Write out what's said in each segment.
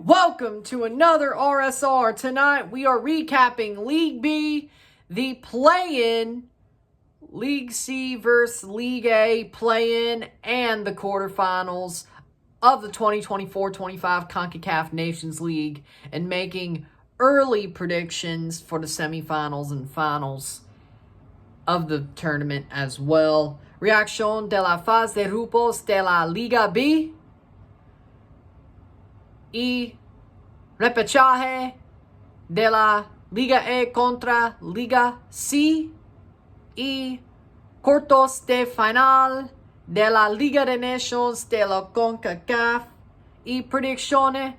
welcome to another RSR. Tonight we are recapping League B, the play-in, League C versus League A play-in, and the quarterfinals of the 2024-25 CONCACAF Nations League, and making early predictions for the semifinals and finals of the tournament as well. Reaction de la fase de grupos de la Liga B y repechaje de la Liga E contra Liga C y cuartos de final de la Liga de Nations de la CONCACAF y predicciones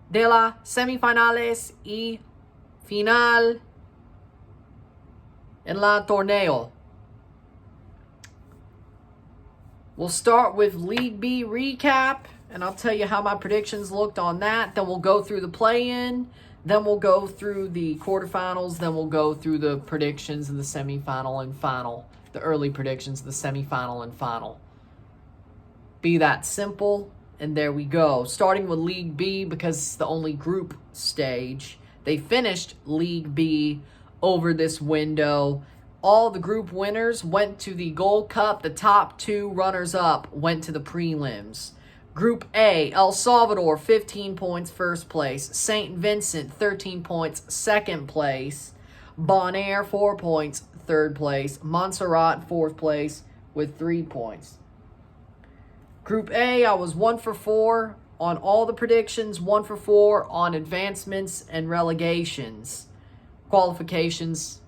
de las semifinales y final en la torneo. We'll start with League B recap, and I'll tell you how my predictions looked on that. Then we'll go through the play-in. Then we'll go through the quarterfinals. Then we'll go through the predictions of the semifinal and final. The early predictions of the semifinal and final. Be that simple, and there we go. Starting with League B, because it's the only group stage. They finished League B over this window. All the group winners went to the Gold Cup. The top two runners-up went to the prelims. Group A, El Salvador, 15 points, first place. St. Vincent, 13 points, second place. Bonaire, 4 points, third place. Montserrat, fourth place, with 3 points. Group A, I was 1 for 4 on all the predictions, 1 for 4 on advancements and relegations. Qualifications,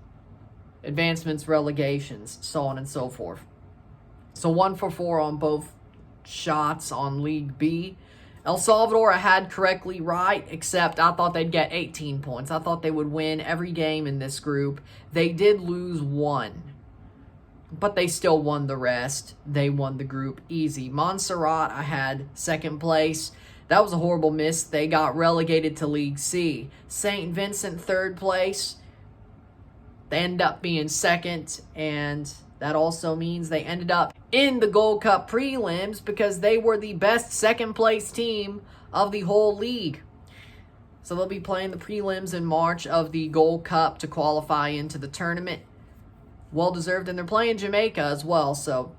advancements, relegations, so on and so forth. So 1 for 4 on both shots on League B. El Salvador I had correctly right, except I thought they'd get 18 points. I thought they would win every game in this group. They did lose 1, but they still won the rest. They won the group easy. Montserrat I had second place. That was a horrible miss. They got relegated to League C. St. Vincent, third place. They end up being second, and that also means they ended up in the Gold Cup prelims because they were the best second-place team of the whole league. So they'll be playing the prelims in March of the Gold Cup to qualify into the tournament. Well-deserved, and they're playing Jamaica as well, so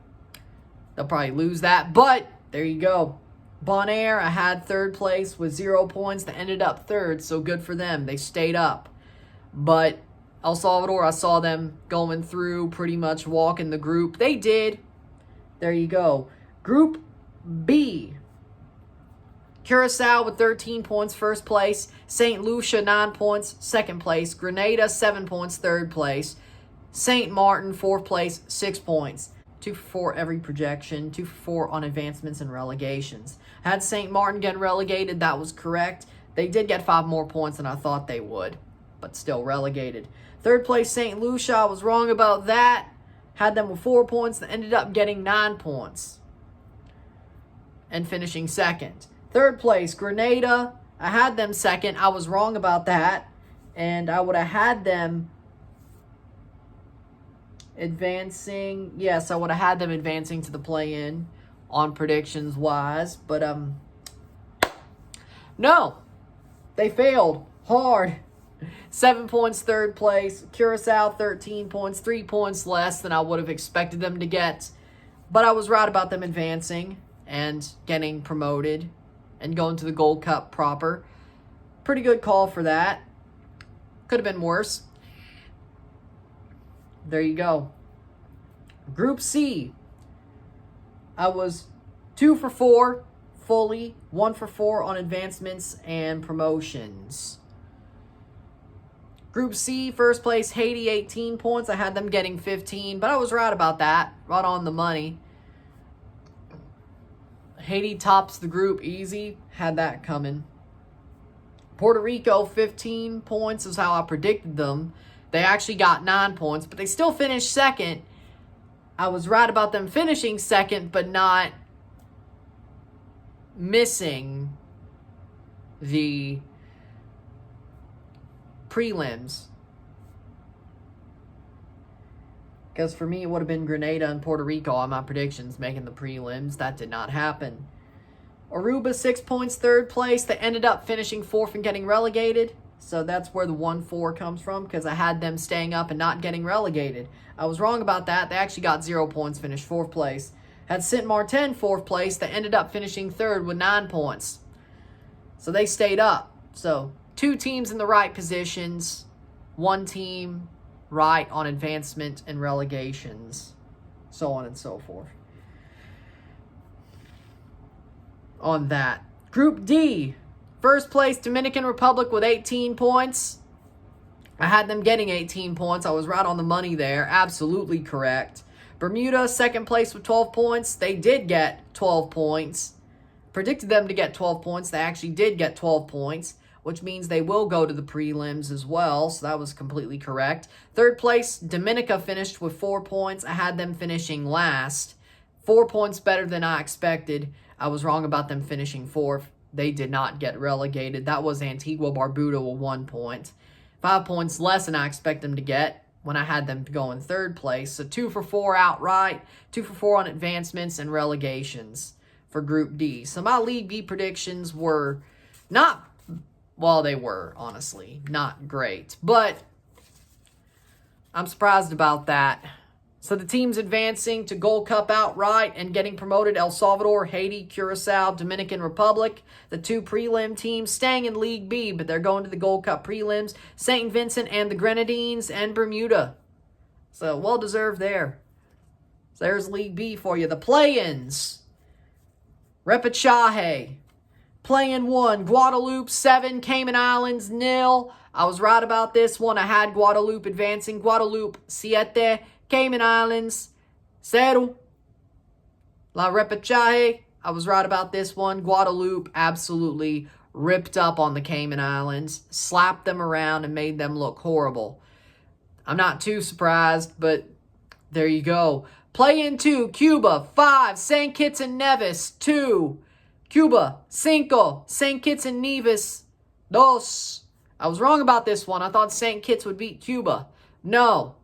they'll probably lose that. But there you go. Bonaire, I had third place with 0 points. They ended up third, so good for them. They stayed up. But El Salvador, I saw them going through, pretty much walking the group. They did. There you go. Group B. Curaçao with 13 points, first place. St. Lucia, 9 points, second place. Grenada, 7 points, third place. St. Martin, fourth place, 6 points. 2 for 4 every projection. 2 for 4 on advancements and relegations. Had St. Martin get relegated, that was correct. They did get 5 more points than I thought they would, but still relegated. Third place, St. Lucia, I was wrong about that. Had them with 4 points, that ended up getting 9 points and finishing second. Third place, Grenada, I had them second. I was wrong about that, and I would have had them advancing. Yes, I would have had them advancing to the play-in on predictions-wise, but no, they failed hard. 7 points, third place. Curaçao, 13 points, 3 points less than I would have expected them to get. But I was right about them advancing and getting promoted and going to the Gold Cup proper. Pretty good call for that. Could have been worse. There you go. Group C. I was 2 for 4 fully, 1 for 4 on advancements and promotions. Group C, first place, Haiti, 18 points. I had them getting 15, but I was right about that. Right on the money. Haiti tops the group easy. Had that coming. Puerto Rico, 15 points is how I predicted them. They actually got 9 points, but they still finished second. I was right about them finishing second, but not missing the prelims. Because for me, it would have been Grenada and Puerto Rico on my predictions making the prelims. That did not happen. Aruba, 6 points, third place. They ended up finishing fourth and getting relegated. So that's where the 1-4 comes from, because I had them staying up and not getting relegated. I was wrong about that. They actually got 0 points, finished fourth place. Had Saint Martin fourth place. They ended up finishing third with 9 points. So they stayed up. So 2 teams in the right positions. 1 team right on advancement and relegations. So on and so forth. On that. Group D. First place, Dominican Republic with 18 points. I had them getting 18 points. I was right on the money there. Absolutely correct. Bermuda, second place with 12 points. They did get 12 points. Predicted them to get 12 points. They actually did get 12 points, which means they will go to the prelims as well. So that was completely correct. Third place, Dominica finished with 4 points. I had them finishing last. 4 points better than I expected. I was wrong about them finishing fourth. They did not get relegated. That was Antigua Barbuda with 1 point. 5 points less than I expect them to get when I had them go in third place. So 2 for 4 outright, 2 for 4 on advancements and relegations for Group D. So my League B predictions were not, well, they were, honestly, not great. But I'm surprised about that. So the teams advancing to Gold Cup outright and getting promoted: El Salvador, Haiti, Curacao, Dominican Republic. The 2 prelim teams staying in League B, but they're going to the Gold Cup prelims: St. Vincent and the Grenadines and Bermuda. So well-deserved there. So there's League B for you. The play-ins. Repechaje. Play-in 1, Guadeloupe 7, Cayman Islands 0. I was right about this one. I had Guadeloupe advancing. Guadeloupe 7. Cayman Islands, 0. La Repechaje, I was right about this one. Guadeloupe absolutely ripped up on the Cayman Islands, slapped them around and made them look horrible. I'm not too surprised, but there you go. Play-in 2, Cuba 5, St. Kitts and Nevis 2. Cuba 5, St. Kitts and Nevis 2. I was wrong about this one. I thought St. Kitts would beat Cuba. No.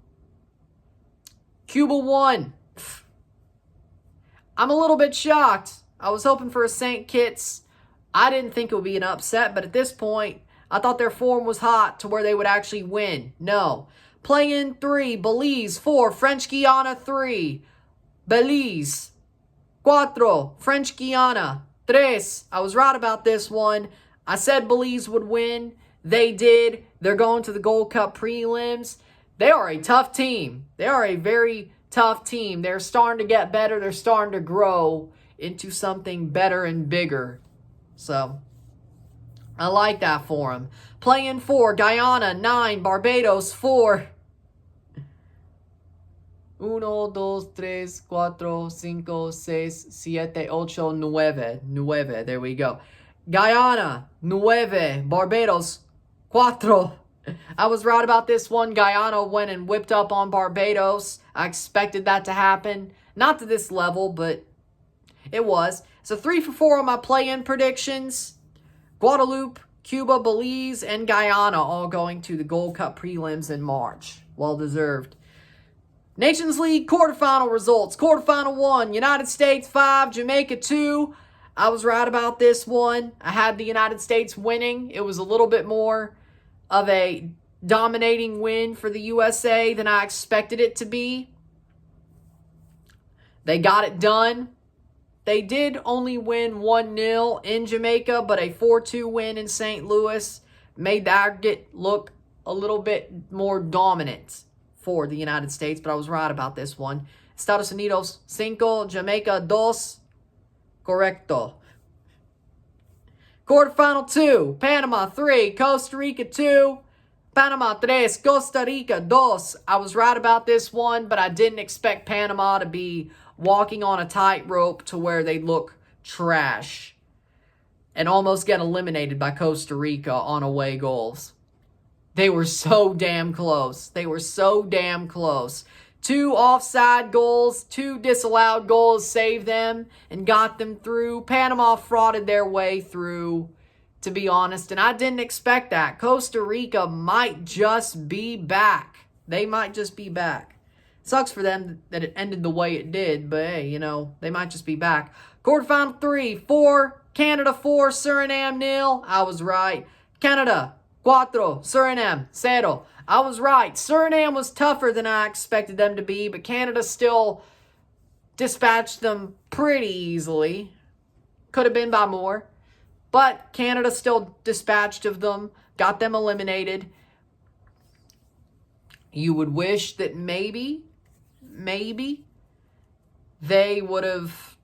Cuba won. I'm a little bit shocked. I was hoping for a St. Kitts. I didn't think it would be an upset, but at this point, I thought their form was hot to where they would actually win. No. Play-in 3, Belize 4, French Guiana 3. Belize 4, French Guiana 3. I was right about this one. I said Belize would win. They did. They're going to the Gold Cup prelims. They are a tough team. They are a very tough team. They're starting to get better. They're starting to grow into something better and bigger. So, I like that for them. Play-in 4, Guyana 9, Barbados 4. 1, 2, 3, 4, 5, 6, 7, 8, 9. There we go. Guyana 9, Barbados 4. I was right about this one. Guyana went and whipped up on Barbados. I expected that to happen. Not to this level, but it was. So 3 for 4 on my play-in predictions. Guadeloupe, Cuba, Belize, and Guyana all going to the Gold Cup prelims in March. Well-deserved. Nations League quarterfinal results. Quarterfinal 1, United States 5, Jamaica 2. I was right about this one. I had the United States winning. It was a little bit more of a dominating win for the USA than I expected it to be. They got it done. They did only win 1-0 in Jamaica, but a 4-2 win in St. Louis made the aggregate look a little bit more dominant for the United States, but I was right about this one. Estados Unidos 5, Jamaica 2. Correcto. Quarterfinal 2, Panama 3, Costa Rica 2, Panama 3, Costa Rica 2. I was right about this one, but I didn't expect Panama to be walking on a tightrope to where they look trash and almost get eliminated by Costa Rica on away goals. They were so damn close. They were so damn close. 2 offside goals, 2 disallowed goals saved them and got them through. Panama frauded their way through, to be honest, and I didn't expect that. Costa Rica might just be back. They might just be back. Sucks for them that it ended the way it did, but hey, you know, they might just be back. Quarterfinal 3, 4, Canada 4, Suriname 0. I was right. Canada 4, Suriname 0. I was right. Suriname was tougher than I expected them to be, but Canada still dispatched them pretty easily. Could have been by more. But Canada still dispatched of them, got them eliminated. You would wish that maybe they would have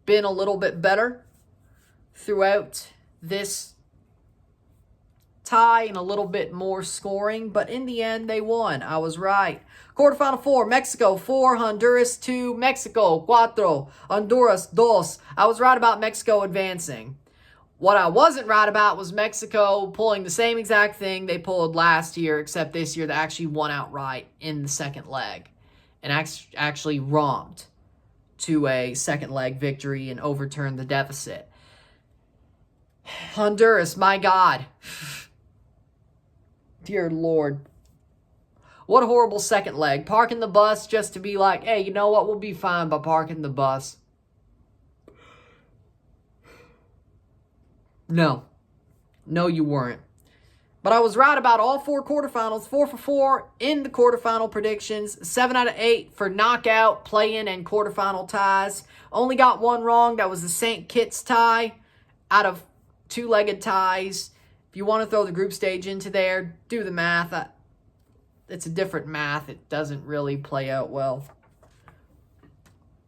been a little bit better throughout this tie and a little bit more scoring. But in the end, they won. I was right. Quarterfinal 4, Mexico 4, Honduras 2, Mexico 4, Honduras 2. I was right about Mexico advancing. What I wasn't right about was Mexico pulling the same exact thing they pulled last year, except this year they actually won outright in the second leg and actually romped to a second leg victory and overturned the deficit. Honduras, my God. Dear Lord. What a horrible second leg. Parking the bus just to be like, hey, you know what? We'll be fine by parking the bus. No, you weren't. But I was right about all 4 quarterfinals. 4 for 4 in the quarterfinal predictions. 7 out of 8 for knockout, play-in, and quarterfinal ties. Only got one wrong. That was the St. Kitts tie out of 2-legged ties. If you want to throw the group stage into there, do the math. It's a different math. It doesn't really play out well.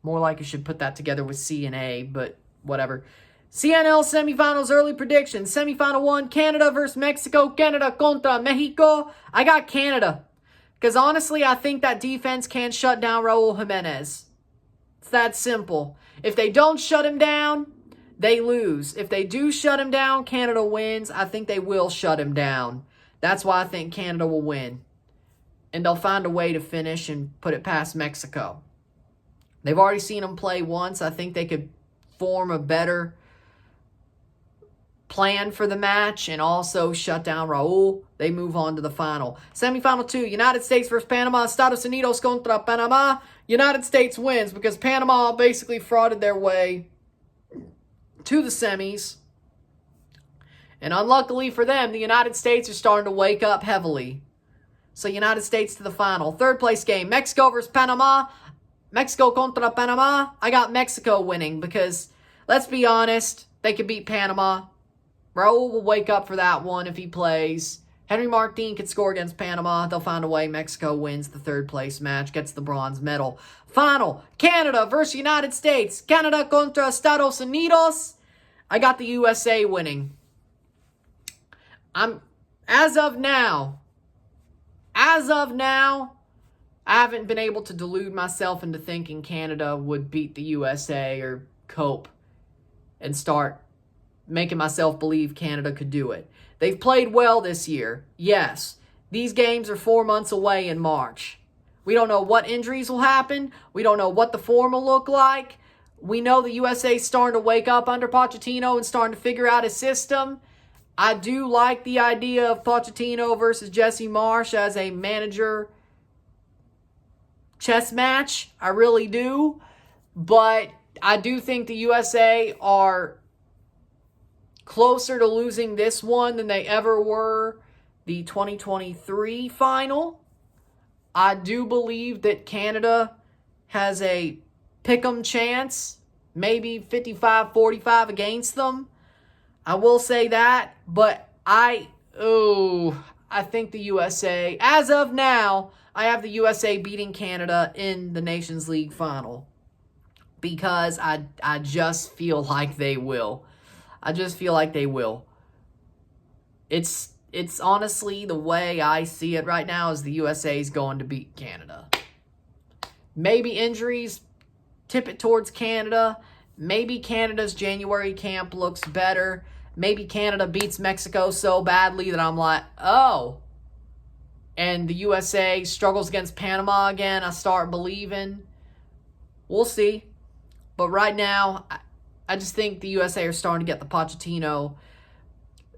More like you should put that together with C and A, but whatever. CNL semifinals early predictions. Semifinal 1, Canada versus Mexico. Canada contra Mexico. I got Canada. Because honestly, I think that defense can shut down Raul Jimenez. It's that simple. If they don't shut him down, they lose. If they do shut him down, Canada wins. I think they will shut him down. That's why I think Canada will win. And they'll find a way to finish and put it past Mexico. They've already seen them play once. I think they could form a better plan for the match and also shut down Raul. They move on to the final. Semifinal 2, United States versus Panama. Estados Unidos contra Panama. United States wins because Panama basically frauded their way to the semis. And unluckily for them, the United States are starting to wake up heavily. So United States to the final. Third place game, Mexico versus Panama. Mexico contra Panama. I got Mexico winning because, let's be honest, they could beat Panama. Raul will wake up for that one if he plays. Henry Martin could score against Panama. They'll find a way. Mexico wins the third place match, gets the bronze medal. Final, Canada versus United States. Canada contra Estados Unidos. I got the USA winning. As of now, I haven't been able to delude myself into thinking Canada would beat the USA or cope and start making myself believe Canada could do it. They've played well this year. Yes, these games are 4 months away in March. We don't know what injuries will happen. We don't know what the form will look like. We know the USA is starting to wake up under Pochettino and starting to figure out his system. I do like the idea of Pochettino versus Jesse Marsch as a manager chess match. I really do. But I do think the USA are closer to losing this one than they ever were the 2023 final. I do believe that Canada has a pick'em chance, maybe 55-45 against them. I will say that, but I think the USA, as of now, I have the USA beating Canada in the Nations League final because I just feel like they will. It's honestly the way I see it right now is the USA is going to beat Canada. Maybe injuries tip it towards Canada. Maybe Canada's January camp looks better. Maybe Canada beats Mexico so badly that I'm like, oh. And the USA struggles against Panama again. I start believing. We'll see. But right now, I just think the USA are starting to get the Pochettino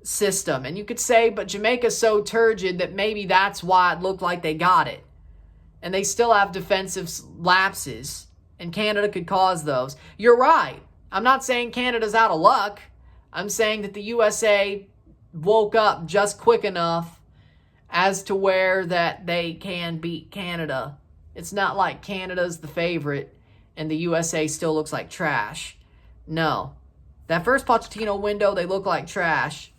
system. And you could say, but Jamaica's so turgid that maybe that's why it looked like they got it. And they still have defensive lapses. And Canada could cause those. You're right. I'm not saying Canada's out of luck. I'm saying that the USA woke up just quick enough as to where that they can beat Canada. It's not like Canada's the favorite and the USA still looks like trash. No. That first Pochettino window, they look like trash.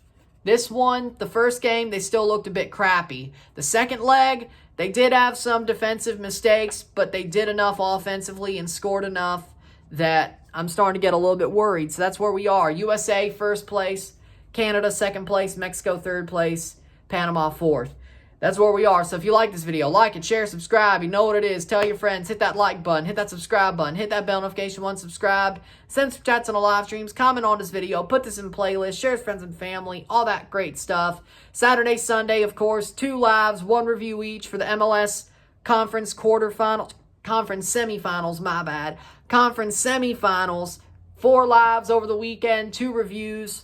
This one, the first game, they still looked a bit crappy. The second leg, they did have some defensive mistakes, but they did enough offensively and scored enough that I'm starting to get a little bit worried. So that's where we are. USA first place, Canada second place, Mexico third place, Panama fourth. That's where we are. So if you like this video, like it, share, subscribe. You know what it is. Tell your friends. Hit that like button. Hit that subscribe button. Hit that bell notification once subscribed. Send some chats on the live streams. Comment on this video. Put this in playlist. Share with friends and family. All that great stuff. Saturday, Sunday, of course. 2 lives, 1 review each for the MLS Conference Quarterfinals. Conference Semifinals, my bad. Conference Semifinals. 4 lives over the weekend. 2 reviews.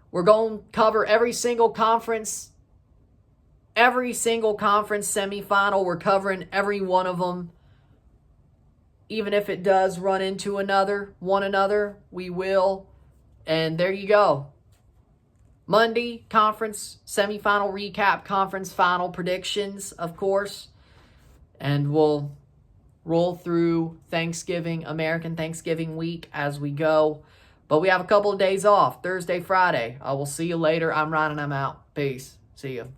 We're going to cover every single conference semifinal. We're covering every one of them. Even if it does run into one another, we will. And there you go. Monday, conference semifinal recap, conference final predictions, of course. And we'll roll through Thanksgiving, American Thanksgiving week as we go. But we have a couple of days off, Thursday, Friday. I will see you later. I'm Ryan and I'm out. Peace. See you.